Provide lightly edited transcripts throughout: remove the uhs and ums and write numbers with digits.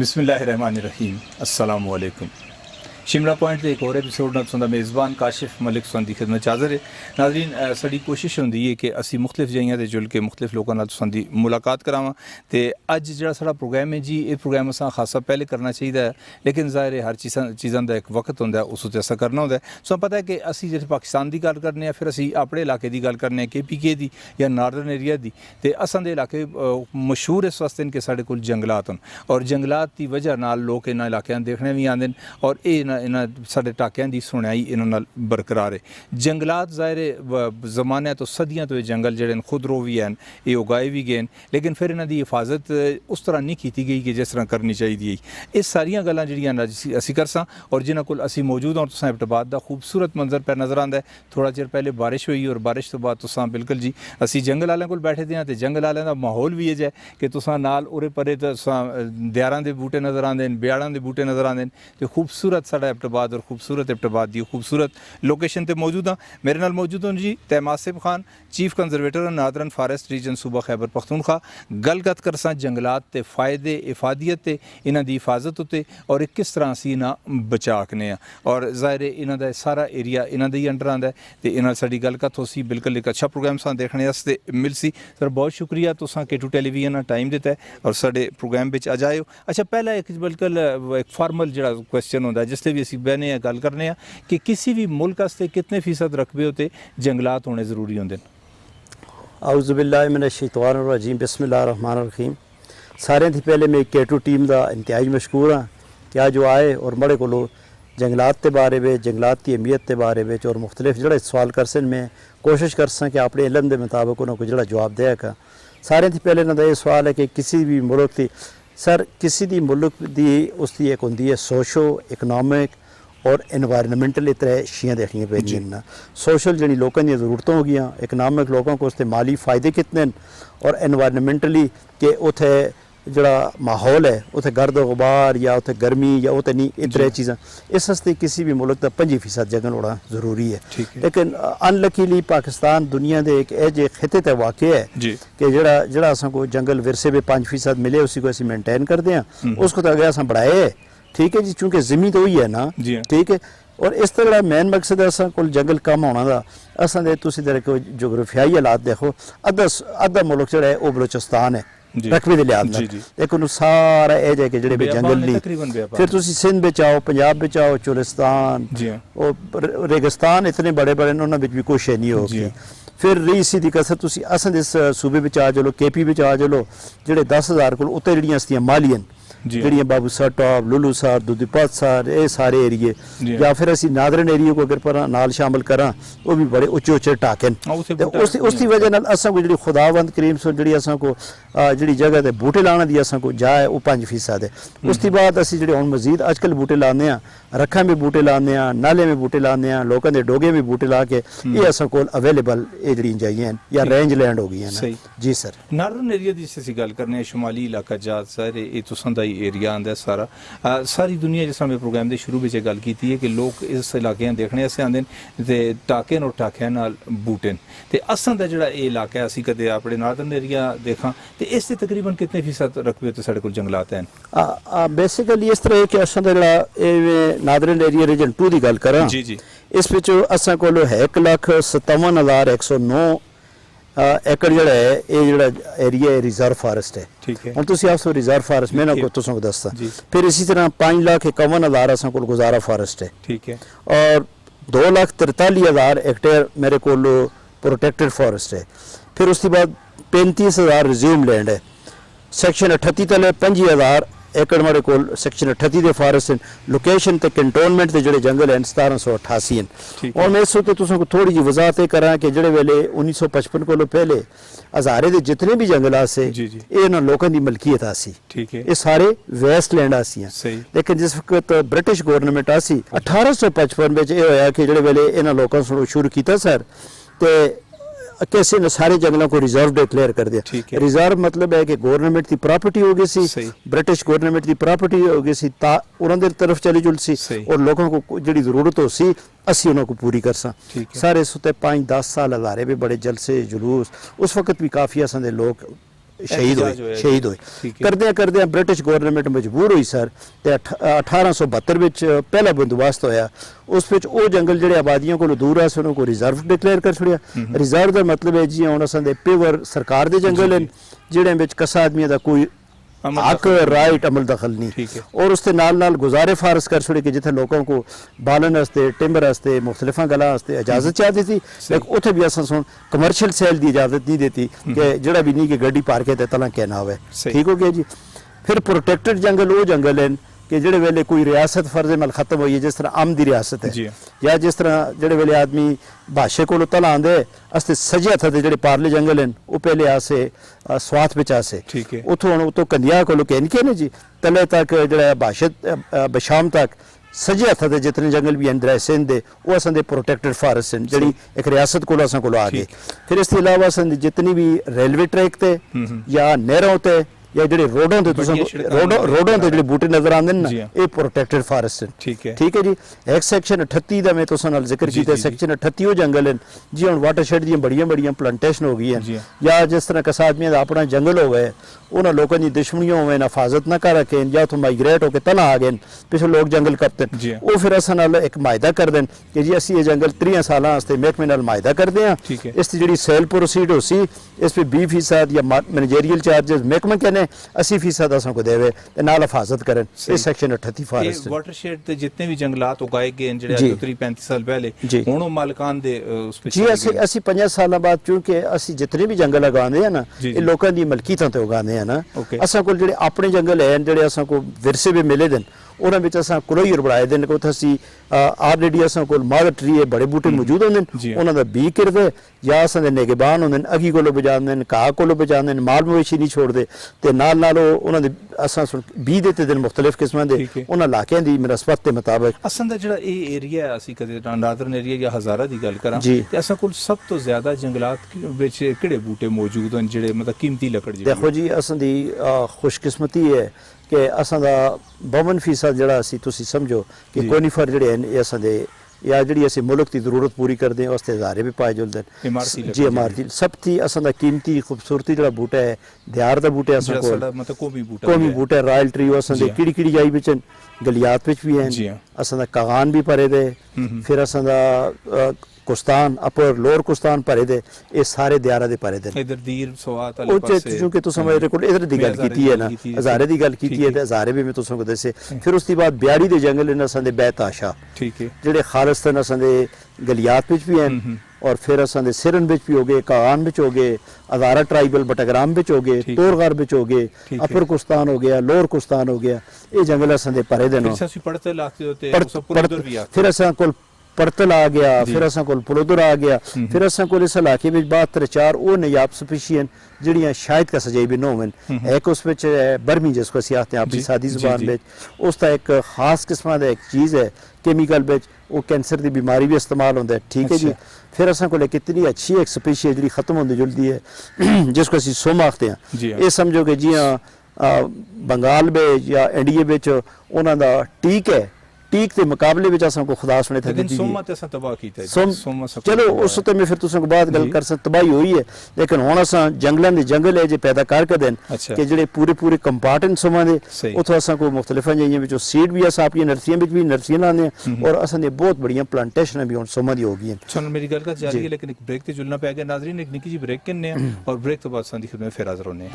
बिस्मिल्लाहिर्रहमानिर्रहीम अस्सलाम वालेकुम। शिमला पॉइंट के एक और एपिसोड नाल तुहाडा मेज़बान काशिफ मलिक तुहां दी खिदमत हाज़र है। नाज़रीन, साडी कोशिश होंदी है कि असी मुख्तलिफ जगहियां ते जुल के मुख्तलिफ लोकां नाल तुहां दी मुलाकात करावां। ते अज जिहड़ा साडा प्रोग्राम है जी, ये प्रोग्राम असां खासा पहले करना चाहिए, लेकिन ज़ाहिर है हर चीज़ां दा एक वक्त होंदा है, उस उत्ते असां करना होंदा है। तुहां पता है कि असी जिस पाकिस्तान की गल करने, फिर असी अपने इलाके की गल करने, KPK दी या नार्दर्न एरिया की। तो असां दे इलाके मशहूर इस वास्ते कि साढ़े कोल जंगलात हैं, और जंगलात की वजह नाल लोग इन्हां इलाकियां देखने भी आते हैं, और ये इन्हां साढ़े टाकियां की सुनाई इन्हां नाल बरकरार है। जंगलात ज़ाहिर जमाने तो सदियां तो ये जंगल जिहड़े खुदरो भी हैं, ये उगाए भी गए, लेकिन फिर इन्हां दी हिफाजत उस तरह नहीं की गई कि जिस तरह करनी चाहिए। ये सारियां गल्लां जिहड़ियां असीं करसां, और जिन्हां कोल असीं मौजूद हों। तुसां एबटाबाद दा खूबसूरत मंजर पे नज़र आंदा है। थोड़ा चिर पहले बारिश हुई, और बारिश तो बाद तुसां बिल्कुल जी असीं जंगल आह्लें कोल बैठे दे हां, ते जंगल आह्लें दा माहौल भी इह कि तुसां नाल उरे परे तुसां देयारां दे बूटे नज़र आंदे न, ब्याड़ां दे बूटे नज़र आंदे न। ते खूबसूरत साडा एबटाबाद, और खूबसूरत एबटाबाद दी खूबसूरत लोकेशन ते मौजूद हाँ। मेरे नाल मौजूद हों जी Tahmasib Khan, chief conservator northern forest region सूबा खैबर पख्तूनख्वा। गलगत करसां जंगलात के फायदे, इफादियत ते इन्हां दी हिफाजत उत्ते, और किस तरह असीं इन्हां बचाकने आ। और ज़ाहिर इन्हां दा सारा एरिया इन्हां दे ही अंडर आंदा है, ते इन्हां साडी गलगत होसी। बिल्कुल एक अच्छा प्रोग्राम सां देखने वास्ते मिलसी। सर बहुत शुक्रिया, तुसां K2 टेलीविजन टाइम दिता है और साडे प्रोग्राम विच अज आए हो। अच्छा, पहला एक बिल्कुल एक फॉर्मल जिहड़ा क्वेश्चन होंदा, जिसले भी असीं बहने आ गल करने आ कि किसी भी मुल्क वास्ते कितने फीसद रकबे उत्ते जंगलात होने ज़रूरी होंदे न? औज़ु बिल्लाहि मिनश शैतानिर रजीम, बिस्मिल्लाहिर रहमानिर रहीम। सारे थी पहले मैं K2 टीम का इंतहाई मशकूर हाँ कि अज वो आए और बड़े को जंगलात के बारे में, जंगलात की अहमियत के बारे में और मुख्तलिफ जो सवाल कर सन, मैं कोशिश कर सा कि अपने इलम के मुताबिक उन्होंने जो जवाब दिया का। सारे थी पहले इन्हों का यह सवाल है कि किसी भी मुल्क की सर किसी भी मुल्क की उसकी एक होंगी है सोशो इकनॉमिक और एनवायरनमेंटल तरह शियाँ देखनियाँ पैदियां। सोशल जी लोगों दी जरूरतों हो गई, इकनॉमिक लोगों को उसके माली फ़ायदे कितने, और एनवायरनमेंटली कि उथे जड़ा माहौल है उथे गर्द गुबार या उथे गर्मी या उथे नहीं, इस तरह चीज़ां। इस वास्ते किसी भी मुल्क का 5% जगह होना ज़रूरी है। लेकिन अनलकीली पाकिस्तान दुनिया के एक ऐसे खिते ते वाक़ है कि जड़ा असां को जंगल विरसे में 5% मिले, उसी को असीं मेनटेन करते हैं, उसको तो अगर असां बढ़ाए, ठीक है जी, चूँकि ज़मीन तो ही है ना, ठीक है। और इस तरह मेन मकसद है असां कोल जंगल कम होना दा। असां दे तुसीं दे कोई जोग्राफियाई हालात देखो, अद्धा मुल्क जो है वो बलोचिस्तान है रकबे के लिहाज नाल, लेकिन सारा एज है कि जेडे जंगल नहीं। फिर तुसीं सिंध विच आओ, पंजाब विच आओ, चोलिस्तान और रेगिस्तान इतने बड़े बड़े उन्होंने भी कोई शे नहीं होगी। फिर रही सीधी कसर तुसीं असां इस सूबे विच आ चलो, KP विच आ चलो, जेडे 10,000 कोल उत्ते जेहड़ियां हस्तियां मालियन जड़ियाँ Babusar top, Lulusar, Dudipatsar, ये सारे एरिए, या फिर असी नादरन एरिए को अगर पर नाल शामिल करा, वो भी बड़े उच्चे उच्चे टाके उसकी वजह नाल असां को जी खुदावंद करीम सो जी असां को जी जगह ते बूटे लाने की असां को जाए वो 5% है। उसके बाद असी जी हम मजीद अजकल बूटे लाने, रखा में बूटे लाने, नाले में बूटे लाने, लोगों के डोगे में बूटे ला के ये असां को अवेलेबल ये जी जाइए या रेंज लैंड हो गई है। जी सर, नार्दर्न एरिया की जिस गल करने, शुमाली इलाका जात सारे ये तुसां दा एरिया आंदा सारा। सारी दुनिया जिस तरह प्रोग्राम के शुरू में गल की है कि लोग इस इलाके देखने आते आते हैं, टाके और टाकिया नाल बूटे न। तो असां दा जिहड़ा ये इलाका है, असीं कदे अपने नार्दर्न एरिया देखा, तो इस तकरीबन कितने फीसद रकबे उत्ते साडे कोल जंगलात हैं? बेसिकली इस तरह है कि असां दा जिहड़ा नार्दर्न एरिया रीजन 2 की गल करा, इस विच असां कोल है 1,57,109 एकड़ जड़ा है, ये जड़ा एरिया है रिजर्व फॉरेस्ट है। ठीक है, हम तुसीं आखो रिजर्व फॉरेस्ट, मैं ना को तुसां को दसदा। फिर इसी तरह 5,51,000 असां कोल गुजारा फॉरेस्ट है। ठीक है, और 2,43,000 हेक्टेयर मेरे कोल प्रोटेक्टेड फॉरेस्ट है। फिर उसके बाद 35,000 रिज्यूम लैंड है। सेक्शन 38 तले 25,000 एकड़ मेरे को सेक्शन 38 के फॉरेस्ट हैं। लोकेशन ते कंटोनमेंट के जोड़े जंगल हैं 1788 हैं। और मैं इस वक्त तुमको थोड़ी जी वजाहत करा कि जोड़े वेले 1955 को पहले हज़ारे के जितने भी जंगलात से ये ना लोगों की मलकीयत आसी, ये सारे वेस्ट लैंड आसी हैं। लेकिन जिस वक्त ब्रिटिश गवर्नमेंट आसी 1855 में यह होया कि जोड़े वेले इन्होंने लोगों शुरू किया सर, तो कैसे न सारे जंगलों को रिजर्व डिक्लेयर कर दिया। रिजर्व मतलब है कि गवर्नमेंट की प्रॉपर्टी हो गई सी, ब्रिटिश गवर्नमेंट की प्रॉपर्टी हो गई सी, उन्होंने तरफ चली जुल सी, और लोगों को जी जरूरत हो सी असी उन्होंने पूरी कर सा। सारे सुते 5-10 साल हज़ारे भी बड़े जलसे जुलूस, उस वक्त भी काफ़ी असां दे लोग ਸ਼ਹੀਦ ਹੋਏ ਕਰਦਿਆਂ ਬ੍ਰਿਟਿਸ਼ ਗਵਰਨਮੈਂਟ ਮਜਬੂਰ ਹੋਈ ਸਰ ਤੇ 1872 ਵਿੱਚ ਪਹਿਲਾ ਬੰਦੋਬਸਤ ਹੋਇਆ। ਉਸ ਵਿੱਚ ਉਹ ਜੰਗਲ ਜਿਹੜੇ ਆਬਾਦੀਆਂ ਕੋਲੋਂ ਦੂਰ ਆ ਸੀ ਉਹਨਾਂ को ਰਿਜ਼ਰਵ ਡਿਕਲੇਅਰ ਕਰ ਛੜਿਆ। ਰਿਜ਼ਰਵ ਦਾ ਮਤਲਬ ਹੈ ਜੀ ਹੁਣ ਅਸਾਂ ਦੇ ਪਿਵਰ ਸਰਕਾਰ ਦੇ ਜੰਗਲ ਹਨ ਜਿਹੜੇ ਵਿੱਚ ਕਸਾ ਆਦਮੀਆਂ ਦਾ ਕੋਈ हक राइट अमल दखल नहीं और उसके नाल गुजारे फारस कर छोड़े कि जिथे लोगों को बालन वास्ते टिम्बर वास्ते मुख्तलिफा गला वास्ते इजाजत चाहती थी लेकिन उथे भी असा सुन कमर्शियल सेल की इजाजत नहीं देती कि जड़ा भी नहीं कि गड्डी पार के तला कहना हो। ठीक हो गया जी। फिर प्रोटेक्टेड जंगल वो जंगल हैं कि जेड़े वेले कोई रियासत फर्ज अमल खत्म हुई है जिस तरह अम की रियासत है या जिस तरह जेड़े वेले आदमी भाषे को तला आंदे अस्ते सजे हथ दे जेड़े पारले जंगल हैं वो पहले आसे स्वाथ विच आसे उतों उतों कंदिया को कहनके ने जी तले तक जेड़ा भाषे बशाम तक सजे हथ दे जितने जंगल भी अंदर सिंध दे वो असां दे प्रोटेक्टेड फॉरेस्ट हैं जेड़ी एक रियासत को असां को आ गए। फिर इसके अलावा असां दी जितनी भी रेलवे ट्रैक ते या नहरों ते या ਜਿਹੜੇ ਰੋਡਾਂ ਤੇ ਤੁਸੀਂ ਰੋਡਾਂ ਤੇ ਜਿਹੜੇ ਬੂਟੇ ਨਜ਼ਰ ਆਉਂਦੇ ਨੇ ਨਾ ਇਹ ਪ੍ਰੋਟੈਕਟਡ ਫਾਰੈਸਟ ਹੈ। ਠੀਕ ਹੈ ਜੀ। ਇੱਕ ਸੈਕਸ਼ਨ 38 ਦਾ ਮੈਂ ਤੁਸੀਂ ਨਾਲ ਜ਼ਿਕਰ ਕੀਤਾ ਸੈਕਸ਼ਨ 38 ਉਹ ਜੰਗਲ ਹੈ ਜੀ ਹੁਣ ਵਾਟਰਸ਼ੈਡ ਦੀਆਂ ਬੜੀਆਂ ਪਲਾਂਟੇਸ਼ਨ ਹੋ ਗਈਆਂ ਜਾਂ ਜਿਸ ਤਰ੍ਹਾਂ ਕਿਸਾਨ ਆਦਮੀਆਂ ਦਾ ਆਪਣਾ ਜੰਗਲ ਹੋ ਗਏ ਉਹਨਾਂ ਲੋਕਾਂ ਦੀ ਦੁਸ਼ਮਣੀਆਂ ਹੋਵੇ ਨਾ ਹਿਫਾਜ਼ਤ ਨਾ ਕਰ ਰੱਖੇ ਜਾਂ ਤੋਂ ਮਾਈਗ੍ਰੇਟ ਹੋ ਕੇ ਤਲਾ ਆ ਗਏ ਪਿਛਲੇ ਲੋਕ ਜੰਗਲ ਕੱਟਦੇ ਉਹ ਫਿਰ ਅਸਾਂ ਨਾਲ ਇੱਕ ਮਾਇਦਾ ਕਰਦੇ ਨੇ ਕਿ ਜੀ ਅਸੀਂ ਇਹ ਜੰਗਲ 30 ਸਾਲਾਂ ਵਾਸਤੇ ਮਹਿਕਮੇ ਨਾਲ ਮਾਇਦਾ ਕਰਦੇ ਹਾਂ। ਇਸ ਦੀ ਜਿਹੜੀ ਸੇਲ ਪ੍ਰੋਸੀਡ ਹੋ ਸੀ ਇਸ ਤੇ 20% ਜਾਂ ਮੈਨੇਜਰੀਅਲ ਚਾਰजेस ਮਹਿਕਮੇ ਕਹਿੰਦੇ 80% ਅਸਾਂ ਕੋ ਦੇਵੇ ਤੇ ਨਾਲ ਹਿਫਾਜ਼ਤ ਕਰਨ। ਇਹ ਸੈਕਸ਼ਨ 38 ਫਾਰੈਸਟ ਵਾਟਰਸ਼ੈਡ ਤੇ ਜਿੰਨੇ ਵੀ ਜੰਗਲਾਤ ਉਗਾਏ ਗਏ ਜਿਹੜੇ 35 ਸਾਲ ਪਹਿਲੇ ਹੁਣ ਉਹ ਮਾਲਕਾਨ ਦੇ ਉਸ ਵਿੱਚ ਜੀ ਅਸੀਂ 5 ਸਾਲਾਂ ਬਾਅਦ ਕਿਉਂਕਿ ਅਸੀਂ ਜਿੰਨੇ ਵੀ ਜੰਗਲ ਲਗਾਉਂਦੇ ਆ ਨਾ ਇਹ ਲੋਕਾਂ ਦੀ ਮਲਕੀਅਤਾਂ ਤੇ ਉਗਾਉਂਦੇ ਆ ਨਾ ਅਸਾਂ ਕੋਲ ਜਿਹੜੇ ਆਪਣੇ ਜੰਗਲ ਹੈ ਜਿਹੜੇ ਅਸਾਂ ਕੋ ਵਿਰਸੇ ਵੀ ਮਿਲੇ ਦੇ ਉਹਨਾਂ ਵਿੱਚ ਅਸਾਂ ਕਲੋਈਰ ਬਣਾਏ ਦੇ ਨੇ ਕੋਥੇ ਅਸੀਂ ਆਲਰੇਡੀ ਅਸਾਂ ਕੋਲ ਮਾਦਰ ਟਰੀ ਹੈ ਬੜੇ ਬੂਟੇ ਮੌਜੂਦ ਹੁੰਦੇ ਨੇ ਉਹਨਾਂ ਦਾ ਬੀ ਕਿਰਦੇ ਜਾਂ ਅਸਾਂ ਦੇ ਨਿਗਬਾਨ ਹੁੰਦੇ ਨੇ ਅਗੀ ਕੋਲੋਂ ਬਜਾਉਂਦੇ ਨੇ ਘਾਹ ਕੋਲੋਂ ਬਜਾਉਂਦੇ ਨੇ ਮਾਲ ਮਵੇਸ਼ੀ ਨਹੀਂ ਛੋੜਦੇ ਤੇ ਨਾਲ ਉਹਨਾਂ ਦੇ ਅਸਾਂ ਬੀ ਦਿੱਤੇ ਦੇ ਮੁxtਲਿਫ ਕਿਸਮਾਂ ਦੇ ਉਹਨਾਂ ਇਲਾਕਿਆਂ ਦੀ ਨਿਸਬਤ ਦੇ ਮੁਤਾਬਕ ਅਸਾਂ ਦਾ ਜਿਹੜਾ ਇਹ ਏਰੀਆ ਅਸੀਂ ਕਦੇ ਨਾਦਰਨ ਏਰੀਆ ਜਾਂ ਹਜ਼ਾਰਾ ਦੀ ਗੱਲ ਕਰਾਂ ਤੇ ਅਸਾਂ ਕੋਲ ਸਭ ਤੋਂ ਜ਼ਿਆਦਾ ਜੰਗਲਾਤ ਵਿੱਚ ਕਿਹੜੇ ਬੂਟੇ ਮੌਜੂਦ ਹਨ ਜਿਹੜੇ ਮਤਲਬ ਕੀਮਤੀ ਲੱਕੜ ਜਿਹੜੇ ਦੇਖੋ ਜੀ ਅਸਾਂ ਦੀ ਖੁਸ਼ਕਿਸਮਤੀ ਹੈ ਕਿ ਅਸਾਂ ਦਾ 52% ਜਿਹੜਾ ਅਸੀਂ ਤੁਸੀਂ ਸਮਝੋ ਕਿ ਕੋਨੀਫਰ ਜਿਹੜੇ ਹਨ ਇਹ ਅਸਾਂ ਦੇ ਜਾਂ ਜਿਹੜੀ ਅਸੀਂ ਮੁਲਕ ਦੀ ਜ਼ਰੂਰਤ ਪੂਰੀ ਕਰਦੇ ਹਾਂ ਉਸ ਤੇ ਹਜ਼ਾਰੇ ਵੀ ਪਾਏ ਜੁਲਦੇ ਨੇ ਜੀ ਇਮਾਰਤੀ ਸਭ ਤੋਂ ਅਸਾਂ ਦਾ ਕੀਮਤੀ ਖੂਬਸੂਰਤੀ ਜਿਹੜਾ ਬੂਟਾ ਹੈ ਦਿਆਰ ਦਾ ਬੂਟਾ ਅਸਾਂ ਕੋਲ ਮਤਲਬ ਕੋਮੀ ਬੂਟਾ ਰਾਇਲ ਟਰੀ ਅਸਾਂ ਦੇ ਕਿਹੜੀ ਜਾਈ ਵਿੱਚ ਗਲੀਆਤ ਵਿੱਚ ਵੀ ਹਨ ਅਸਾਂ ਦਾ ਕਾਗਾਨ ਵੀ ਭਰੇ ਦੇ ਫਿਰ ਅਸਾਂ ਦਾ ਕੁਸਤਾਨ ਅਪਰ ਲੋਅਰ ਕੁਸਤਾਨ ਭਰੇ ਦੇ ਇਹ ਸਾਰੇ ਦਿਆਰਾਂ ਦੇ ਭਰੇ ਦੇ ਇਧਰ ਦੀਰ ਸਵਾਤ ਵਾਲੇ ਪਾਸੇ ਕਿਉਂਕਿ ਤੁਸੀਂ ਮੇਰੇ ਕੋਲ ਇਧਰ ਦੀ ਗੱਲ ਕੀਤੀ ਹੈ ਨਾ ਹਜ਼ਾਰੇ ਦੀ ਗੱਲ ਕੀਤੀ ਹੈ ਤੇ ਹਜ਼ਾਰੇ ਵੀ ਮੈਂ ਤੁਸੀਂ ਨੂੰ ਦੱਸੇ। ਫਿਰ ਉਸ ਤੋਂ ਬਾਅਦ ਬਿਆੜੀ ਦੇ ਜੰਗਲ ਇਹਨਾਂ ਅਸਾਂ ਦੇ ਬੈਤਾਸ਼ਾ ਜਿਹੜੇ ਖਾਲਿਸਤਾਨ ਅਸਾਂ ਦੇ ਗਲੀਆਤ ਵਿੱਚ ਵੀ ਹਨ और फिर असां दे सिरन विच भी हो गए कागान विच हो गए अदारा ट्राइबल बटग्राम विच हो गए तोरगार विच हो गए अपर कुस्तान हो गया लोअर कुस्तान हो गया ये जंगल असां दे भरे दे ने फिर असां कोल परतल आ गया फिर असां कोल पुलोदर आ गया फिर असां कोल इस इलाके विच 72 ਉਹ ਨਯਾਬ स्पीशी हैं ਜਿਹੜੀਆਂ ਸ਼ਾਇਦ का सजाई भी न होवन एक उस विच बर्मी जिसको ਅਸੀਂ ਆਖਦੇ ਹਾਂ ਆਪਣੀ ਸਾਦੀ ਜ਼ੁਬਾਨ ਵਿੱਚ ਉਸ ਦਾ ਇੱਕ ਖਾਸ ਕਿਸਮਾਂ ਦਾ ਇੱਕ ਚੀਜ਼ ਹੈ ਕੈਮੀਕਲ ਵਿੱਚ ਉਹ ਕੈਂਸਰ ਦੀ ਬਿਮਾਰੀ ਵੀ ਇਸਤੇਮਾਲ ਹੁੰਦਾ ਹੈ। ਠੀਕ ਹੈ जी। फिर असा को कितनी अच्छी एक स्पीशी है जी खत्म होती जुलती है जिसको असी सोम आखते हैं ये समझो कि जी हाँ बंगाल में या इंडिया में उन्हों का टीक है टीक के मुकाबले में असा को खुदा सुने थे चलो उस तो मैं फिर तुम बात गल कर सकते तबाही हुई है लेकिन हुण असा जंगलों के जंगल है जो पैदा करके देन कि जेडे पूरे कंपार्टमेंट सोमा दे उतो असा को मुख्तलिफा जाइयां विचों सीड भी असा अपनी नर्सरियां विच भी नर्सरियां लाने और असा ने बहुत बढ़िया प्लांटेशन भी हुण सोमा दी हो गई हैं। चलो मेरी गल का जारी है लेकिन एक ब्रेक ते जुलना पै गया नाज़रीन एक निक्की जी ब्रेक करने और ब्रेक तो बाद सन दी खिदमत फिर हाज़िर होने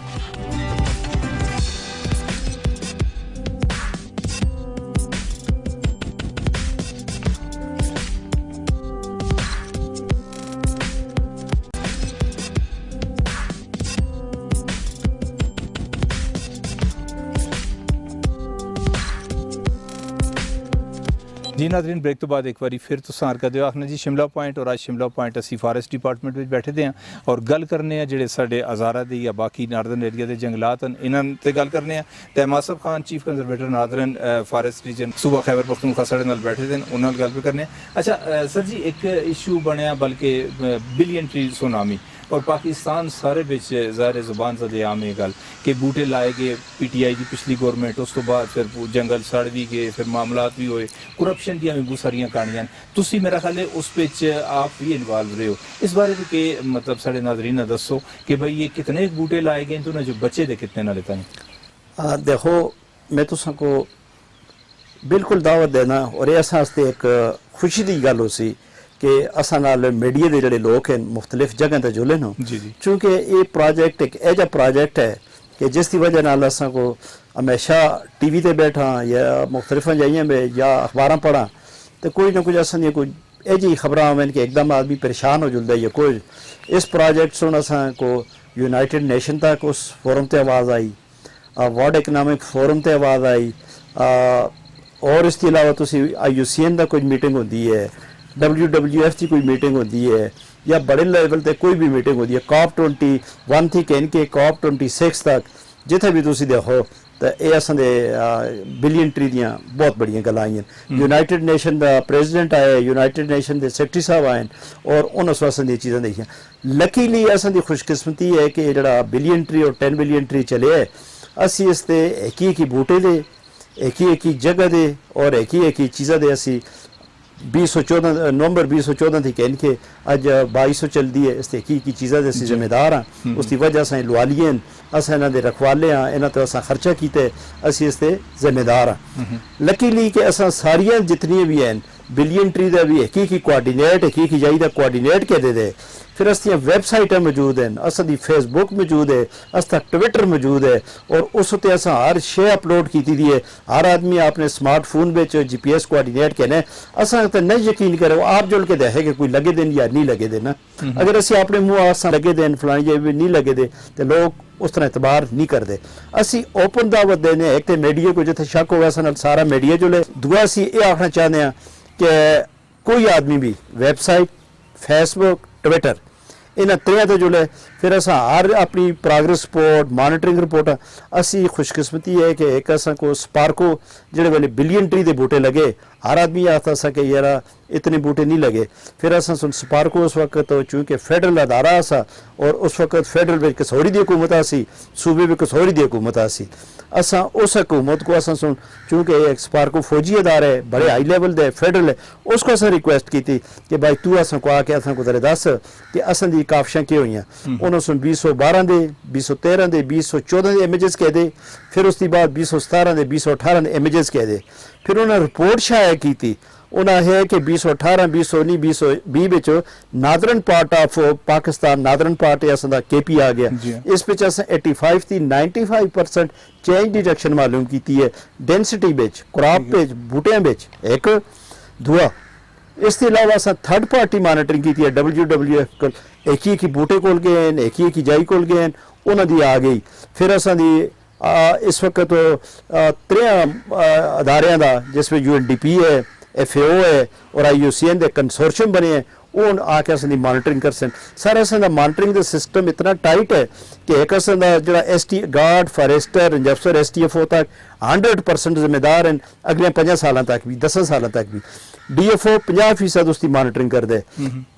जी नाज़रीन ब्रेक तो बाद एक बार फिर तो सार कर दो आखना जी शिमला पॉइंट और आज शिमला पॉइंट असी फॉरेस्ट डिपार्टमेंट में बैठे दे और गल करने जेडे साडे हज़ारा दी या बाकी नार्दन एरिया के जंगलात इन्हां ते गल करने Tahmasib Khan chief conservator northern forest region सूबा खैबर पख्तूनख्वा साडे नाल बैठे दे उन्हां गल भी करने। अच्छा सर जी एक इशू बनया बल्कि बिलियन ट्री सुनामी और पाकिस्तान सारे बिच ज़ाहिर ज़ुबान ज़दे आम है गल कि बूटे लाए गए PTI की पिछली गवर्नमेंट, उस तो बाद फिर जंगल सड़ भी गए, फिर मामलात भी होए, करप्शन दी भी बहुत सारियां कहानियां। तुसी मेरा ख्याल है उस बिच आप भी इन्वॉल्व रहे हो, इस बारे में के मतलब साढ़े नाज़रीन दसो कि भाई ये कितने बूटे लाए गए तो ना जो बचे दे कितने ना लेता है। देखो मैं तुसा को बिल्कुल दावत देना और इस वास्ते एक खुशी की गल हो सी कि असां नाल मीडिया के जोड़े लोग हैं मुख्तलिफ जगह ते जुड़े न, चूँकि ये प्रोजेक्ट एक ऐसा प्रोजेक्ट है कि जिसकी वजह नाल असां को हमेशा TV ते बैठा या मुख्तलिफ जगह में या अखबार पढ़ा तो कोई ना कुछ असां दी कोई ऐसी खबर आवन कि एकदम आदमी परेशान हो जुलदा या कोई इस प्रोजेक्ट सुन असां को यूनाइटेड नेशन तक उस फोरम ते आवाज़ आई, वर्ल्ड इकनॉमिक फोरम ते आवाज़ आई, और इसके अलावा तुसी IUCN दा कोई मीटिंग होती है, WWF की कोई मीटिंग होती है या बड़े लेवल ते कोई भी मीटिंग होती है, COP21 थी कहन के COP26 तक जिथे भी तुसी देखो तो ये असां दे बिलियनटरी दियां बहुत बड़ियां गल्लां आईयां। यूनाइटेड नेशन दा प्रेजिडेंट आए, यूनाइटेड नेशन दे सैकटरी साहब आए और उन्होंने असां दी चीज़ां देखियां। लकीली असां दी खुशकिस्मती है कि जेहड़ा बिलियनटरी और 10 बिलियनटरी चले है असी इस ते एक ही बूटे दे एक ही जगह दे और एक ही चीज़ां दे असी 2014 नवंबर 2014 थी कहन के अज 2200 चलती है, इस एक ही चीज़ां दे असी जिम्मेदार हाँ। उसकी वजह असें लुआलिए असें इन्हां दे रखवाले हाँ, इन्हां ते असां खर्चा कीते, असी इस ते जिम्मेदार हाँ। लकीली कि असां सारियां जितनी भी हैं बिलियनटरी का भी एक ही कोआर्डीनेट एक ही जाई दा कोआर्डीनेट के दे फिर अस वैबसाइटां मौजूद हैं, अस दी फेसबुक मौजूद है, अस तक ट्विटर मौजूद है और उस उत्ते अस हर शे अपलोड की दी है। हर आदमी अपने स्मार्टफोन में GPS कोआर्डीनेट कहने अस तो नहीं यकीन करे आप जुड़ के देखे कि कोई लगे दिन या नहीं लगे दे ना। अगर असी अपने मुँह अस लगे देन फलानी जगह भी नहीं लगे दे तो लोग उस तरह एतबार नहीं करते। असी ओपन दावत देने एक तो मीडिया को जिथे शक होगा अस सारा मीडिया जुड़े, दूआ असी ये आखना चाहते हैं कि कोई आदमी भी वैबसाइट फेसबुक ट्विटर इन्हां त्रेआं ते जुड़े फिर अस हर अपनी प्रोग्रेस रिपोर्ट मॉनिटरिंग रिपोर्ट असी खुशकिस्मती है कि एक असां को स्पार्को जिहड़े वेले बिलियनटरी दे बूटे लगे हर आदमी आखता सा कि यार इतने बूटे नहीं लगे। फिर असां सुन स्पार्को उस वक्त चूँकि फेडरल अदारा सा और उस वक्त फेडरल में कसौरी की हुकूमत आसी, सूबे में कसौरी की हुकूमत आसी, असां उस हुकूमत को असां सुन चूँकि एक स्पार्को फौजी अदारा है बड़े हाई लेवल दे फेडरल है उसको असां रिक्वेस्ट की थी कि भाई तू असां को आके असां को जरा दस कि असां दी काफशां की हुई उन्होंने सुन 2012 दे 2013 दे 2014 के इमेजेस कह दे, फिर उसके बाद 2017 के 2018 के इमेजेस कह दे, फिर उन्होंने रिपोर्ट शाया की थी उन्हें है कि 2018 2019 2020 northern part of Pakistan northern part असा KP आ गया। इस पिच अस 85 थी 95% चेंज डिटेक्शन मालूम की है डेंसिटी बिच क्रॉप बिच बूटियां बिच एक दुआ। इसके अलावा अस थर्ड पार्टी मॉनिटरिंग की है WWF को एक ही बूटे कोल गए हैं एक ही जाई कोल गए हैं उन्होंने आ गई। फिर असा दी इस वक्त त्रेआं अदारियां का जिसमें UNDP है FAO है और IUCN के कंसोर्शियम बने हैं वो आके असें मॉनिटरिंग कर सन। सर असें मॉनिटरिंग का सिस्टम इतना टाइट है कि एक असें जो ST गार्ड फॉरेस्टर रंजफसर STFO तक 100% जिम्मेदार हैं अगले 5 साल तक भी 10 साल तक भी। DFO 50% उसकी मॉनिटरिंग कर दे,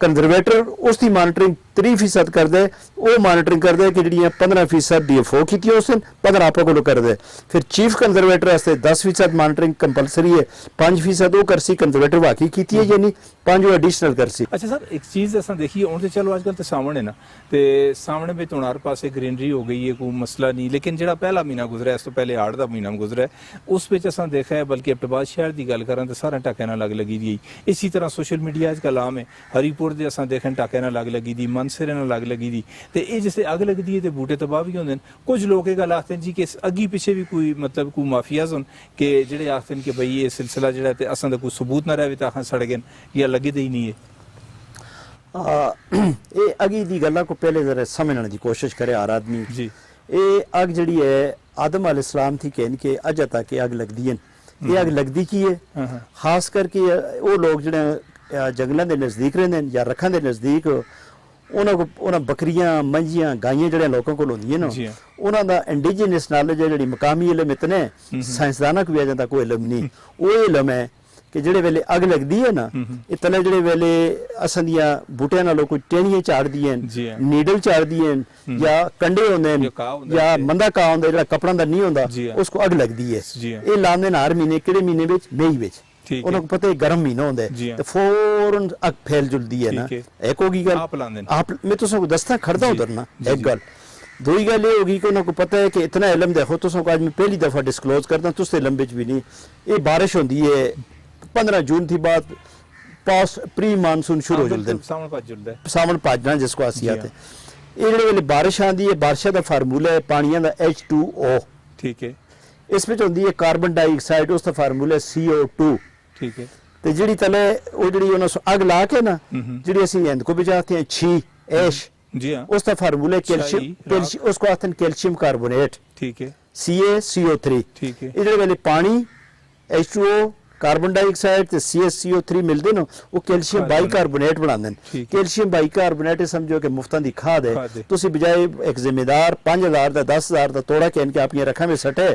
कंजरवेटर उसकी मॉनिटरिंग 3% कर दे, वो मॉनिटरिंग कर दे कि जी 15% DFO की 15 आप को कर दे। फिर चीफ कंजरवेटर वास्ते 10% मॉनिटरिंग कंपलसरी है, 5% वो करसी कंजरवेटर वाकई की है या नहीं 5 वो एडिशनल करसी। अच्छा सर एक चीज़ अस देखिए हूँ तो चलो आजकल तो सामने ना तो सामने में तो हर पास ग्रीनरी हो गई है कोई मसला नहीं, लेकिन जो पहला महीना गुजरा इस तो पहले हाड़ का महीना गुजरा है उस अस देखा है बल्कि अब्बास शहर की गल करें तो सारा टाके ना लग लगी दी। इसी तरह सोशल मीडिया अजकल आम है हरीपुर के अस देखें टाके ना लग लगी दी मनसरे ना लग लगी दी तो ये जिससे अग लगती है तो बूटे तबाह भी होंगे। कुछ लोग ये गल आखते हैं जी कि अगी पिछे भी कोई मतलब कोई माफियाज होन कि जेडे आखते हैं कि भाई ये सिलसिला जो असा कोई सबूत ना रहे तो आखा सड़ गए या लगे तो ही नहीं है। ये अगी दी गल्ला को पहले जरा समझने की कोशिश करे हर आदमी जी। ये अग जी है आदम अलैहिस्सलाम थी कि इनके अज तक अग लगती है ये अग लगती की है खास करके वो लोग जो जंगलों के नज़दीक रहते हैं या रखा के नज़दीक उन्होंने बकरियां मंजियां गाइयां जो लोगों को होंगे ना उन्होंने इंडिजीनियस नॉलेज है जी मकामी इलम इतने साइंसदाना को भी आ जाता कोई इलम नहीं। वो इलम है ਕਿ ਜਿਹੜੇ ਵੇਲੇ ਅੱਗ ਲੱਗਦੀ ਹੈ ਨਾ ਇਹ ਤਲੇ ਜਿਹੜੇ ਵੇਲੇ ਅਸਾਂ ਦੀਆਂ ਬੂਟਿਆਂ ਨਾਲੋਂ ਕੋਈ ਟਹਿਣੀਆਂ ਝਾੜਦੀਆਂ ਜੀ ਹਾਂ। ਨੀਡਲ ਝਾੜਦੀਆਂ ਜਾਂ ਕੰਡੇ ਹੁੰਦੇ ਨੇ ਜਾਂ ਘਾਹ ਹੁੰਦਾ ਜਾਂ ਮੰਦਾ ਘਾਹ ਹੁੰਦਾ ਜਿਹੜਾ ਕਪੜਾਂ ਦਾ ਨਹੀਂ ਹੁੰਦਾ ਜੀ ਹਾਂ। ਉਸ ਕੋ ਅੱਗ ਲੱਗਦੀ ਹੈ ਜੀ ਹਾਂ। ਇਹ ਲਾਉਂਦੇ ਨੇ ਹਰ ਮਹੀਨੇ ਕਿਹੜੇ ਮਹੀਨੇ ਵਿੱਚ ਮਈ ਵਿੱਚ ਠੀਕ ਉਹਨਾਂ ਹੈ ਨੂੰ ਪਤਾ ਹੈ ਗਰਮ ਮਹੀਨਾ ਹੁੰਦਾ ਜੀ ਹੈ ਹਾਂ। ਤੇ ਫੌਰਨ ਅੱਗ ਫੈਲ ਜੁਲਦੀ ਹੈ ਨਾ ਠੀਕ ਇੱਕ ਹੋ ਗਈ ਗੱਲ ਆਪ ਲਾਉਂਦੇ ਨੇ। आप मैं तो सबको दस्ता खड़दा जी, उधर ना जी, एक जी। गल दूई गल ये होगी कि उनको पता है कि इतना इलम देखो तो सबको आज मैं पहली दफा डिस्क्लोज करता तुझसे इलम बिच भी नहीं ये बारिश होती है 15 जून थी बाद पास प्री मानसून शुरू हो जुलते ਸਾਹਮਣੇ ਭੱਜ ਜੁਲਦਾ ਹੈ। सावन भाजना जिसको आसी जी आते ये जेह्ड़े वेले बारिश आंदी है बारिशा दा फार्मूला है पानियां दा H2O ਠੀਕ ਹੈ इस विच होंदी है कार्बन डाइऑक्साइड उसका फार्मूला है CO2 ਠੀਕ ਹੈ ਤੇ ਜਿਹੜੀ ਤਲੇ ਉਹ ਜਿਹੜੀ ਉਹਨਾਂ ਨੂੰ ਅੱਗ ਲਾ ਕੇ ਨਾ ਜਿਹੜੀ ਅਸੀਂ ਹਿੰਦ ਕੋ ਬਚਾਤੇ हैं छी ऐश ਜੀ ਹਾਂ उसका फार्मूला है शाही, कैल्शियम उसको आते हैं कैल्शियम कार्बोनेट ਠੀਕ है CaCO3 ठीक है ਇਹ ਜਿਹੜੇ ਵੇਲੇ ਪਾਣੀ H2O ਕਾਰਬਨ ਡਾਈਆਕਸਾਈਡ ਤੇ CaCO3 ਮਿਲਦੇ ਨੇ ਉਹ ਕੈਲਸ਼ੀਅਮ ਬਾਈਕਾਰਬੋਨੇਟ ਬਣਾਉਂਦੇ ਨੇ ਠੀਕ ਹੈ। ਕੈਲਸ਼ੀਅਮ ਬਾਈਕਾਰਬੋਨੇਟ ਸਮਝੋ ਕਿ ਮੁਫਤਾਂ ਦੀ ਖਾਦ ਹੈ खाद है। ਤੁਸੀਂ ਬਜਾਏ ਇੱਕ ਜ਼ਿੰਮੇਦਾਰ 5000 ਦਾ 10000 ਦਾ ਤੋੜਾ ਕਹਿਣ ਕੇ ਆਪਣੀਆਂ ਰੱਖਾਂ ਵਿੱਚ ਸਟੇ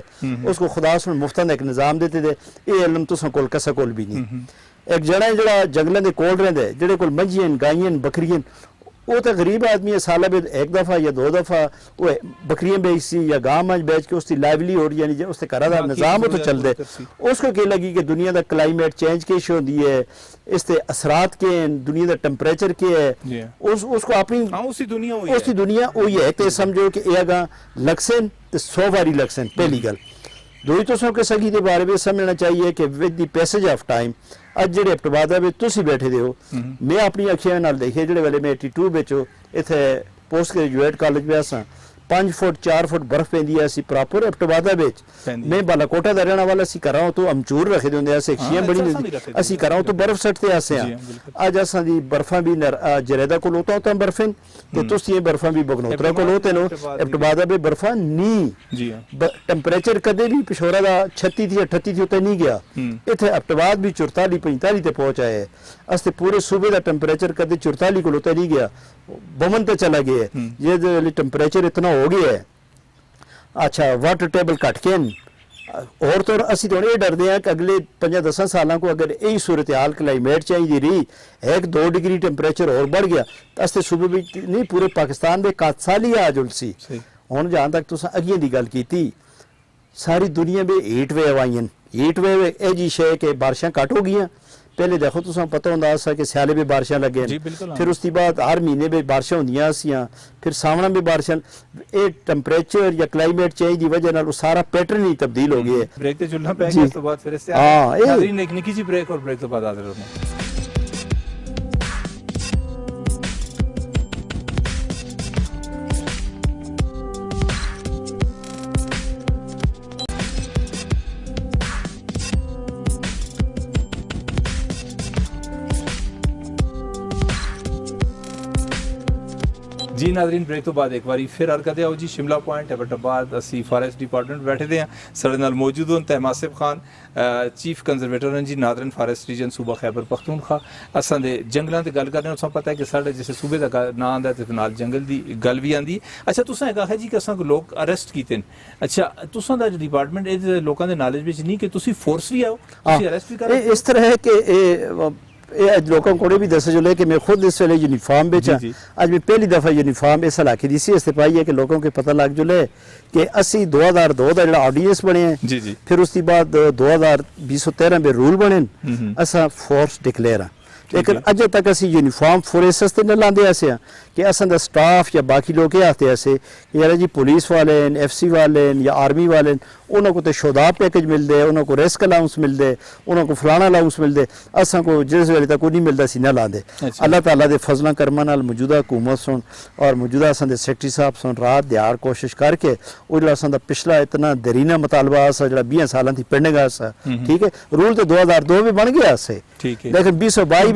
ਉਸको खुदा सुन मुफ्तां ਦਾ ਇੱਕ ਨਿਜ਼ਾਮ ਦਿੱਤੇ ਦੇ ਇਹ ਇਲਮ ਤੁਸਾਂ ਕੋਲ ਕਸਾ ਕੋਲ ਵੀ ਨਹੀਂ ਇੱਕ ਜਣਾ ਜਿਹੜਾ ਜੰਗਲਾਂ ਦੇ ਕੋਲ ਰਹਿੰਦੇ ਜਿਹੜੇ ਕੋਲ ਮੱਝੀਆਂ ਗਾਈਆਂ ਬੱਕਰੀਆਂ वो तो गरीब आदमी है साल में एक दफ़ा या 2 दफ़ा वो बकरियां बेचती या गांव में बेच के उसकी लाइवलीहुड यानी जो उसके घर का निज़ाम तो चल दे उसको क्या लगी कि दुनिया का क्लाइमेट चेंज किश होती है इसके असरात के हैं दुनिया का टेम्परेचर के जी। है उसको अपनी हाँ उसी दुनिया हुई उसकी दुनिया वही है कि समझो कि ये अगर लक्सन तो 100 बारी लक्सन पहली गल दूई तो के सगी के बारे में समझना चाहिए कि with the passage of time ਅੱਜ ਜਿਹੜੇ ਅਪਟਵਾਦਾ ਵਿੱਚ ਤੁਸੀਂ ਬੈਠੇ ਦੇ ਹੋ ਮੈਂ ਆਪਣੀ ਅੱਖੀਆਂ ਨਾਲ ਦੇਖੇ ਜਿਹੜੇ ਵੇਲੇ ਮੈਂ 82 ਵਿੱਚ ਇੱਥੇ ਪੋਸਟ ਗ੍ਰੈਜੂਏਟ ਕਾਲਜ ਵਿੱਚ ਸਾਂ 5 ਫੁੱਟ 4 ਫੁੱਟ ਬਰਫ਼ ਪੈਂਦੀ ਹੈ ਅਸੀਂ ਪ੍ਰੋਪਰ ਅਪਟਵਾਦਾ ਵਿੱਚ ਮੈਂ ਬਾਲਾਕੋਟਾ ਦਾ ਰਹਿਣ ਵਾਲਾ ਸੀ ਘਰਾਂ ਤੋਂ ਅਮਚੂਰ ਰੱਖੇ ਦੇ ਹੁੰਦੇ ਅਸੀਂ ਖੀਆਂ ਬਣੀ ਅਸੀਂ ਘਰਾਂ ਤੋਂ ਬਰਫ਼ ਸੱਟਦੇ ਆਸੇ ਆ ਅੱਜ ਅਸਾਂ ਦੀ ਬਰਫ਼ਾਂ ਵੀ ਜਰੇਦਾ ਕੋਲ ਤਾਂ ਬਰਫ਼ਾਂ ਤੇ ਤੁਸੀਂ ਇਹ ਬਰਫ਼ਾਂ ਵੀ ਬਗਨੋਤਰਾ ਕੋਲ ਹੋਤੇ ਨੋ ਅਪਟਵਾਦਾ ਵਿੱਚ ਬਰਫ਼ਾਂ ਨਹੀਂ ਜੀ ਟੈਂਪਰੇਚਰ ਕਦੇ ਵੀ ਪਿਸ਼ੋਰਾ ਦਾ 36 થી 38 થી ਉੱਤੇ ਨਹੀਂ ਗਿਆ ਇੱਥੇ ਅਪਟਵਾਦ ਵੀ 44 45 ਤੇ ਪਹੁੰਚਾ ਹੈ ਅਸਤੇ ਪੂਰੇ ਸੂਬੇ ਦਾ ਟੈਂਪਰੇਚਰ ਕਦੇ 44 ਕੋਲ ਉੱਤੇ ਨਹੀਂ ਗਿਆ बमन तो चला गया है ये टेम्परेचर इतना हो गया है अच्छा वाटर टेबल घट के और तो असी तो ये डरते हैं कि अगले 5-10 सालों को अगर यही सूरत हाल क्लाइमेट चाहिए रही 1-2 डिग्री टेम्परेचर और बढ़ गया तो असते सूबे में नहीं पूरे पाकिस्तान में कातसाली आ जुलसी हुण जहाँ तक तुसां अगिए दी गल कीती सारी दुनिया में हीट वेव आई हीट वेव ये जी शे कि बारिशां घट हो गई पहले देखो तुसा पता होंदा सा कि स्याले में बारिशां लगे फिर उसके बाद हर महीने में बारिशां होंदियां सियां फिर सावना में बारिशां ये टेम्परेचर या क्लाइमेट चेंज की वजह नाल सारा पैटर्न ही तब्दील हो गया है ब्रेक ते चुलना पै गया उस तो बाद फिर इससे हां नाज़रीन एक निकी सी ब्रेक और ब्रेक तो बाद हाजिर होना जी नाजरीन ब्रेक तो बाद एक बारी फिर हरकत आओ जी शिमला पॉइंट एबटाबाद असी फॉरेस्ट डिपार्टमेंट बैठे दे हैं साढ़े नाल मौजूद हों तहमासिब खान चीफ कंजरवेटर हैं जी नादरन फॉरेस्ट रीजन सूबा खैबर पख्तूनख्वा असां दे जंगलों की गल करने तुसें पता है कि साढ़े जिस सूबे का नां आंदा ते नाल जंगल की गल भी आंदी अच्छा तुसें कहा है जी कि असां लोग अरेस्ट कीते अच्छा तुसां दा डिपार्टमेंट ए लोकां दे नॉलेज विच नहीं कि तुसी फोर्स भी आओ तुसी अरेस्ट भी करो इस तरह है कि लोगों को भी दस जो कि मैं खुद इस वेले यूनिफॉर्म बेचा आज मैं पहली दफ़ा यूनिफॉर्म इस इलाके की इस पाई है कि लोगों को पता लग जुले कि असी 2002 का जो ऑर्डीनेंस बने हैं फिर उसके बाद 2013 में रूल बने असा फोर्स डिक्लेयर हाँ लेकिन अजे तक असी यूनिफॉर्म फोर्स वास्ते न लाते ऐसे हैं कि असा दा स्टाफ या बाकी लोग ये आते ऐसे कि यार जी पुलिस वाले FC वाले या आर्मी वाले उन्होंने को तो शोदाब पैकेज मिलते उन्होंने को रिस्क अलाउंस मिलते उन्होंने को फलाना अलाउंस मिलते असा को जिस वेले तक नहीं मिलता सी ना लाते अल्लाह ताला दे फजलों कर्मा नाल मौजूदा हुकूमत सुन और मौजूदा असा दे सेक्रेटरी साहब सुन रात दिहाड़ कोशिश करके वो जो असा दा पिछला इतना दरीना मुतालबा सा जो 20 सालों थी पेंडिंग सा ठीक है रूल तो 2002 में बन गया से लेकिन 2022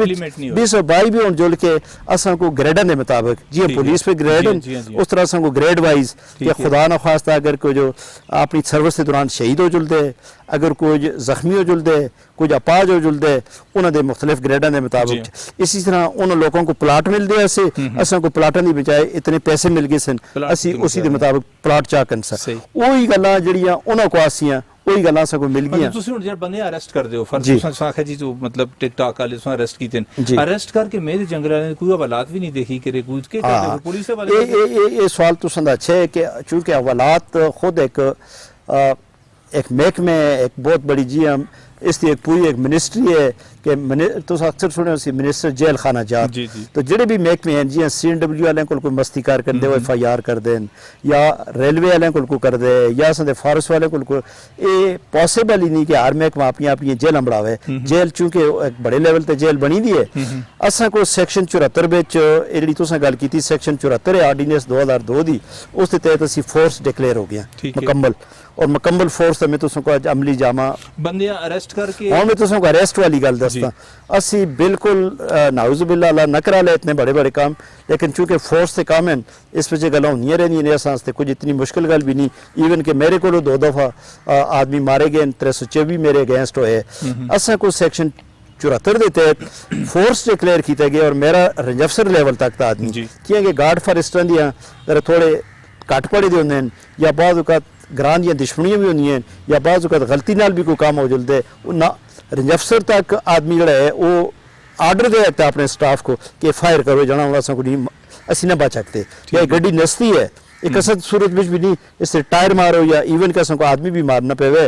भी जुल के असा को ग्रेडन के मुताबिक जी पुलिस पे ग्रेड उस तरह असा को ग्रेड वाइज या खुदा न खास्ता अगर कोई जो अपनी सर्विस के दौरान शहीद हो जुलते अगर कोई जख्मी हो जुलते कुछ अपाज हो जुलते उन्होंने मुख्तलिफ ग्रेडों के मुताबिक इसी तरह उन लोगों को प्लाट मिलते ऐसे असा को प्लाटों की बजाय इतने पैसे मिल गए सन असी उसी के मुताबिक प्लाट चाकन सा वही गल्लां जिहड़ियां उन्हां को आसियां कोई गल्लां सानू मिल गईयां। ਤੁਸੀਂ ਹੁਣ ਜਿਹੜਾ ਬੰਦੇ ਅਰੈਸਟ ਕਰਦੇ ਹੋ ਫਰਜ਼ ਜੀ। ਤੁਸੀਂ ਆਖਿਆ ਜੀ ਤੂੰ ਮਤਲਬ ਟਿਕਟਾਕ ਵਾਲੇ ਤੁਸੀਂ ਅਰੈਸਟ ਕੀਤੇ ਜੀ। ਨੇ ਅਰੈਸਟ ਕਰਕੇ ਮੇਰੇ ਜੰਗਲ ਵਾਲਿਆਂ ਨੇ ਕੋਈ ਹਵਾਲਾਤ ਵੀ ਨਹੀਂ ਦੇਖੀ ਕਿ ਰੇਗੂਦ ਕੇ ਕਰਦੇ ਪੁਲਿਸ ਵਾਲੇ ये सवाल तुसां दा अच्छा है कि चूंकि हवालात खुद एक महकमे एक बहुत बड़ी जी हम इसकी एक पूरी एक मिनिस्ट्री है कि तुस अक्सर सुने सी मिनिस्टर जेल खाना जात। जी जी। तो जेडे भी महकमे हैं जियां CNW वाले कोई मस्ती कार कर दे FIR कर देन या रेलवे वाले को कर दे या संदे फॉरेस्ट वाले को ये पॉसिबल ही नहीं कि हर महकमा अपनी अपनी जेल बढ़ावे। जेल चूंकि एक बड़े लेवल ते जेल बनी दी है असा को सेक्शन 74 विच जेहड़ी तुसां गल कीती सेक्शन 74 आर्डीनेंस 2002 दी उस दे तहत असी फोर्स डिक्लेयर हो गया मुकम्मल और मुकम्मल फोर्स मैं तुसां को अज अमली जामा बंदे अरेस्ट करके और मैं तुसां को अरेस्ट वाली गल दसदा असी बिल्कुल नाउजुबिल्लाह अल्लाह न करा ले इतने बड़े बड़े काम लेकिन चूंकि फोर्स से काम है इस वजह गल्लां होंदियां रहंदियां ने असां आस्ते कुछ इतनी मुश्किल गल भी नहीं इवन कि मेरे को 2 दफा आदमी मारे गए 324 मेरे अगेंस्ट होए असां को सेक्शन 74 के तहत फोर्स डिक्लेयर किया गया और मेरा रंजफसर लेवल तक का आदमी क्योंकि गार्ड फॉर इस तरह दियां थोड़े घट पढ़े दे होंदे या बाद औकात ग्रां दियां दुश्मनियां भी होंदियां या बाद औकात गलती नाल भी कोई काम हो जलदे ना रंजफसर तक आदमी जड़ा है वो आर्डर दे सकता अपने स्टाफ को कि फायर करो जाना वाला को नहीं असी ना बच सकते या गड्डी नसती है एक असद सूरत में भी नहीं इससे टायर मारो या इवन का को आदमी भी मारना पेवे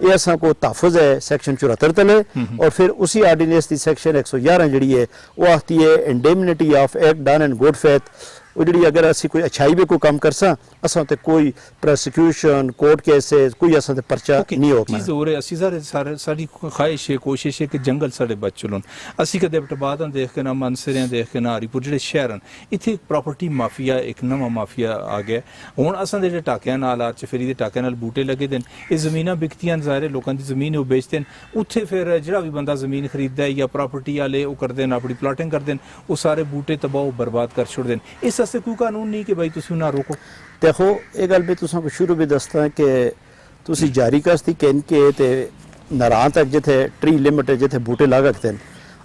ये असा को तहफ़ुज़ है सेक्शन 74 तले और फिर उसी आर्डीनेंस की सेक्शन 111 जी है वो आती है indemnity of act done and good faith वो जी अगर असी कोई अच्छाई भी कोई काम करसा असा ते कोई प्रोसिक्यूशन कोर्ट केसेस कोई असा ते पर्चा नहीं होगा चीज हो रही असी सारे सारी ख्वाहिश है कोशिश है कि जंगल साडे बच चलन असी कदे बटबादां देख के ना मनसरियां देख के ना हरीपुर जेडे शहर हैं इत्थे प्रॉपर्टी माफिया एक नवा माफिया आ गया हुण असां दे टाकियां नाल आ चफेरी दे टाकियां नाल बूटे लगे दे ये जमीनां बिकतियां ज़ाहिर है लोकां दी जमीन वो बेचते हैं उत्थे फिर जेड़ा भी बंदा जमीन खरीददा है या प्रॉपर्टी वाले वो करदे न अपनी प्लाटिंग करदे न वो सारे बूटे तबाह बर्बाद कर छोड़दे न इस वास्ते कोई कानून नहीं कि भाई तुसीं ना रोको देखो ये गल भी तुसां को शुरू भी दसदा कि तुसी जारी करती कहन के ते नरां तक जिथे ट्री लिमिट है जिथे बूटे ला रखते हैं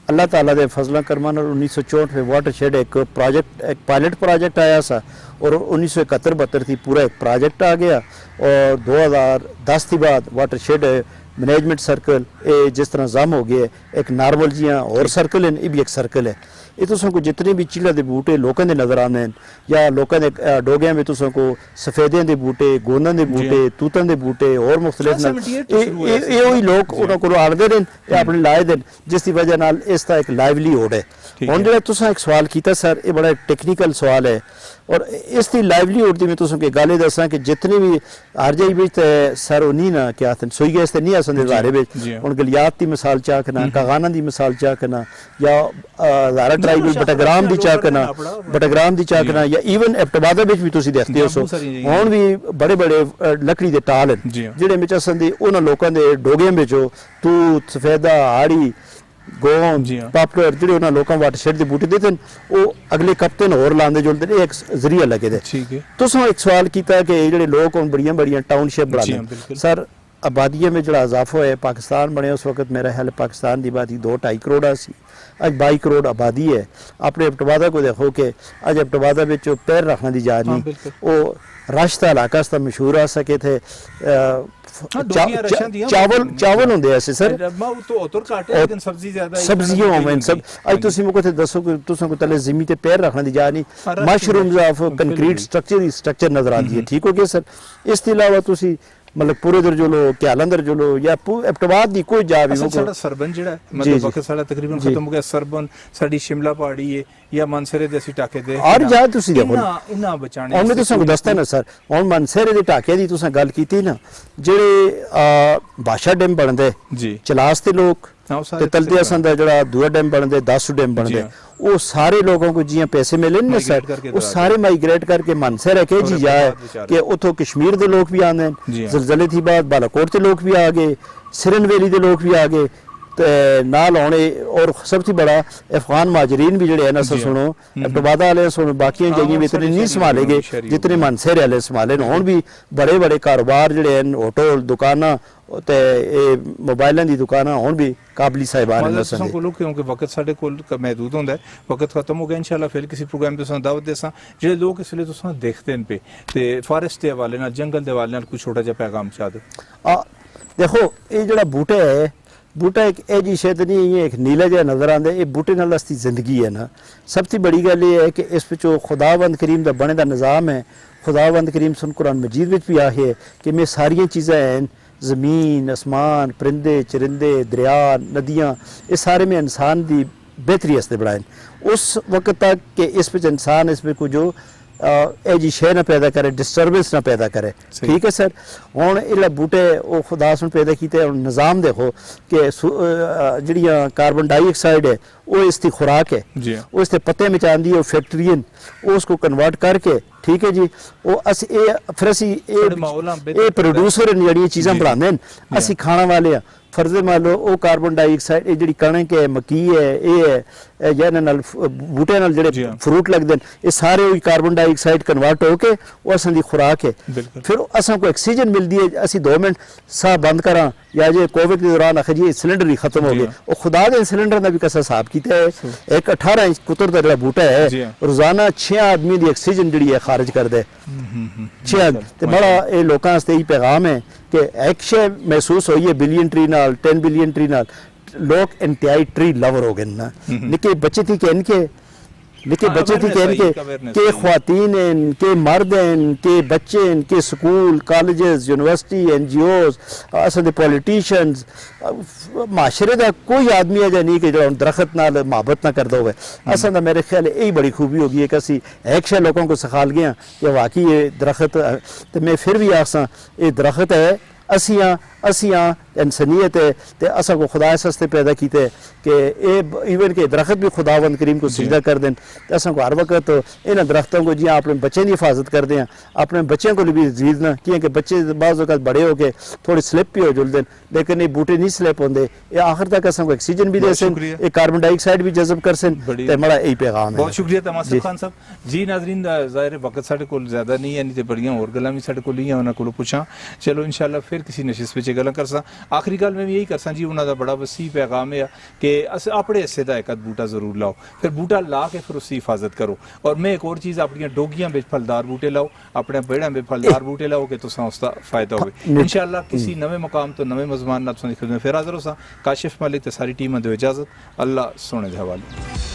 अल्लाह ताला दे फजला करमा नाल 1964 में वाटरशेड एक प्रोजेक्ट एक पायलट प्रोजेक्ट आया सा और 1971-72 थी पूरा एक प्रोजेक्ट आ गया और 2010 के बाद वाटरशेड मैनेजमेंट सर्कल ये जिस तरह जाम हो गया एक नॉर्मल जियां और सर्कल है ये भी एक सर्कल है ये तुसों को जितने भी चिड़ा के बूटे लोगों के नज़र आते हैं या लोगों के डोगियां में तुसों को सफेदे के बूटे गोंदा के बूटे तूतन के बूटे और मुख्तलिफ ये लोग उन्होंने को आड़ते हैं अपने लाए देन जिसकी वजह नाल इसका एक लाइवलीहुड है हुण जिहड़ा तुसां एक सवाल किया सर ये बड़ा टेक्निकल सवाल है और इसकी लाइवलीहुड की मैं तुसों की गल दसा कि जितनी भी हर जाई बिच सर वो नहीं ना क्या आखदे सोई गए ते नहीं आसन दे दायरे विच हुण गलियात की मिसाल चाकना कागाना की मिसाल चाकना या ज़ारा ट्राइबल बटाग्राम की चाकना या इवन एबटाबादा विच भी तुसीं देखदे हो हुण भी बड़े बड़े लकड़ी के टाल हैं जिहड़े विच असन दी उन्हां लोकां दे डोगियां विचों तूत सफेदा हाड़ी गोंद पापलर जिहड़े उन्हां लोकां वाटरशेड दे बूटे देते वो अगले हफ्ते होर लांदे जुलदे एक जरिया लगे दे तुसां एक सवाल किया कि जिहड़े लोग हुण बड़ियां बड़ियां टाउनशिप बनांदे सर आबादिया में जो इजाफा है पाकिस्तान बने उस वक्त मेरा ख्याल पाकिस्तान की आबादी 2-2.5 करोड़ सी अज 22 करोड़ आबादी है अपने एबटाबादा को देखो कि अज एबटाबादा में पैर रखने की जा नहीं वो रश का इलाका मशहूर आ सके थे चावल होंगे ऐसे सर सब्जियां होवन सब अज तुसी मुझे थे दसो कि तुसां को तले ज़मीन ते पैर रखने की जा नहीं मशरूम्स ऑफ कंक्रीट स्ट्रक्चर नजर आती है ठीक हो गया सर इसके अलावा तुसी मतलब पूरे दर जो लो क्या लंदर जो लो या एबटाबाद दी कोई जा भी साडा सरबन जेड़ा मतलब वक्त साडा तकरीबन खत्म हो गया सरबन साडी शिमला पहाड़ी है या मनसरे दे टाके दे और जा तुसी देखो इना बचाने और मैं तुसां को दसदा ना सर हुन मनसरे दे टाके दी तुसां गल कीती ना जेड़े बादशाह डैम बनदे जी चलास ते लोग ते तलते असन दा जेड़ा दूआ डैम बनदे 10 डैम बनदे वो सारे लोगों को जियां पैसे मिले ना सर वो सारे माइग्रेट करके मनसर है जी जाए कि उतो कश्मीर के लोग भी आते हैं जलजले थी बाद बालाकोट के लोग भी आ गए सिरन वैली के लोग भी आ गए नाल आने और सबसे बड़ा अफगान माजरीन भी जड़े है ना सर सुनो एबटाबादा वाले सुनो बाकी जगह भी इतने नहीं संभाले गए जितने मनसर वाले संभाले हुण भी बड़े बड़े कारोबार जड़े हैं होटल दुकाना ते मोबाइलों की दुकाना हुण भी काबली साहिबान क्योंकि वक्त साडे कोल महदूद होंदा है वक्त खत्म हो गया इंशाल्लाह फिर किसी प्रोग्राम तुसां दावत देसां जेडे लोग इसलिए तुसां देखते हैं पे ते फॉरेस्ट के हवाले नाल जंगल के हवाले नाल कुछ छोटा जिहा पैगाम चाह दो देखो ये जड़ा बूटा है, बूटा एक ਇਹ जी ਸ਼ਾਇਦ नहीं है, एक नीला ਜਿਹਾ नज़र आंदा, ये बूटे नाल असली जिंदगी है ना। सब तो बड़ी गल ये है कि इस विचों खुदावंद करीम का बने का निज़ाम है। खुदावंद करीम सुन कुरान मजीद में भी आहे कि मैं सारियां चीज़ां हैं, ज़मीन आसमान परिंदे चरिंदे दरिया नदियाँ, ये सारे में इंसान की बेहतरी वास्ते बनाए। उस वक्त तक कि इस विच इंसान इसमें को जो ਇਹ जी शे ना पैदा करे, डिस्टर्बेंस ना पैदा करे। ठीक है सर। हुण इहड़े बूटे वो खुदा सुन पैदा कीते, हुण निज़ाम देखो कि जिहड़ियां कार्बन डाइऑक्साइड है वो इसकी खुराक है, वो इसके पत्ते में आंदी है, फैक्ट्रियन उसको कन्वर्ट करके, ठीक है जी, वो अस फिर असी प्रोड्यूसर जड़ियाँ चीज़ां बनाते हैं, असी खाने वाले हाँ। फर्जे मान लो वो कार्बन डाइऑक्साइड ये जी कणक है, मक्की है, ये है या बूटे नाल जेडे फ्रूट लगते हैं, ये सारे वही कार्बन डाइऑक्साइड कन्वर्ट होके वो असां दी खुराक है। फिर असां को ऑक्सीजन मिलती है। असी 2 मिनट साह बंद करा या जे कोविड के दौरान आखिर जी सिलेंडर ही खत्म हो गए, वो खुदा के सिलेंडर का भी कसा हिसाब किया है। एक 18 इंच कुतर का जो बूटा है रोजाना 6 आदमी की ऑक्सीजन जी है खारिज कर दे। 6 आदमी बड़ा ये लोगों वास्ते यही पैगाम है कि एक शे महसूस हुई है बिलियन ट्री नाल, 10 बिलियन ट्री नाल, लोग इंतहाई ट्री लवर हो गए ना। निके बच्चे थी कि इनके निके बच्चे थी कि इनके के ख्वातीन हैं, के मर्द हैं, के बच्चे हैं, के स्कूल कॉलेजेस यूनिवर्सिटी NGOs असां दे पॉलिटिशियंस माशरे का कोई आदमी है नहीं कि जो दरख्त नाल मोहब्बत ना करता हुए। असां दा मेरे ख्याल यही बड़ी खूबी होगी है कि असी एक शे लोगों को सिखा गए कि वाकई ये दरख्त। तो मैं फिर भी आखसा ये दरख्त है, असियां इंसानियत है, तो असा को खुदा इस वास्ते पैदा किए कि इवन के दरख्त भी खुदावंद करीम को सिजदा कर दें। तो असा को हर वक्त इन दरख्तों को जी अपने बच्चे की हिफाजत करते हैं, अपने बच्चों को भी जीतना क्योंकि बच्चे बाज़ वक़्त बड़े हो के थोड़े स्लिप भी हो जुलते हैं, लेकिन ये बूटे नहीं स्लिप होंगे, ये आखिर तक असा को ऑक्सीजन भी दे सन, ये कार्बन डाइऑक्साइड भी जज़ब कर सन। तो मेरा यही पैगाम है। बहुत शुक्रिया तमासिफ खान साहब जी। नाज़रीन ज़ाहिर वक्त साढ़े को ज़्यादा नहीं है, नहीं तो बड़ियां और गल्लां भी साढ़े को नहीं है, उन्होंने को पूछा। चलो इंशाल्लाह फिर किसी नशिस्त में गल्लां करसा। आखिरी गल मैं भी यही करसा जी, उन्होंने बड़ा वसी पैगाम है कि अस अपने हिस्से का एक बूटा जरूर लाओ, फिर बूटा ला के फिर उसकी हिफाजत करो। और मैं एक और चीज़ अपनी डोगियां में फलदार बूटे लाओ, अपने बेड़ों में फलदार बूटे लाओ कि तुसां उसका फायदा हो। इंशाल्लाह किसी नवे मुकाम तो नवे मेज़बान नाल फिर हाज़िर होसा। काशिफ मलिक ते सारी टीम दो इजाज़त। अल्लाह सोने दे हवाले।